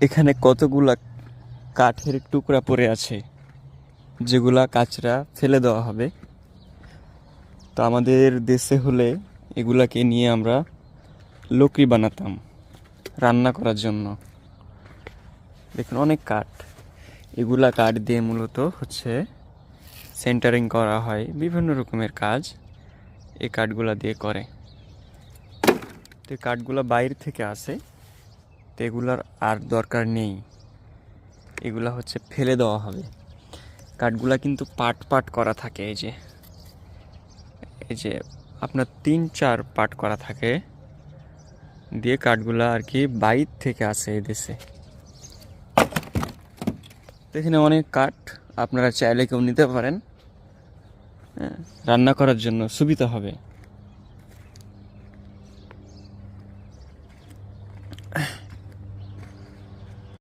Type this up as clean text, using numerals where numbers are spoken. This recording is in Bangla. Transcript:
এখানে কতগুলা কাঠের টুকরা পড়ে আছে, যেগুলা কাচরা ফেলে দেওয়া হবে। তো আমাদের দেশে হলে এগুলাকে নিয়ে আমরা লকড়ি বানাতাম রান্না করার জন্য। দেখুন অনেক কাঠ, এগুলা কাঠ দিয়ে মূলত হচ্ছে সেন্টারিং করা হয়, বিভিন্ন রকমের কাজ এই কাঠগুলা দিয়ে করে। তো এই কাঠগুলা বাইরে থেকে আসে, তো এগুলার আর দরকার নেই, এগুলা হচ্ছে ফেলে দেওয়া হবে। কাঠগুলা কিন্তু পাট পাট করা থাকে, এই যে আপনার 3-4 পাট করা থাকে দিয়ে কাঠগুলা আর কি বাইর থেকে আসে এই দেশে। তো এখানে অনেক কাঠ, আপনারা চাইলে কেউ নিতে পারেন, রান্না করার জন্য সুবিধা হবে।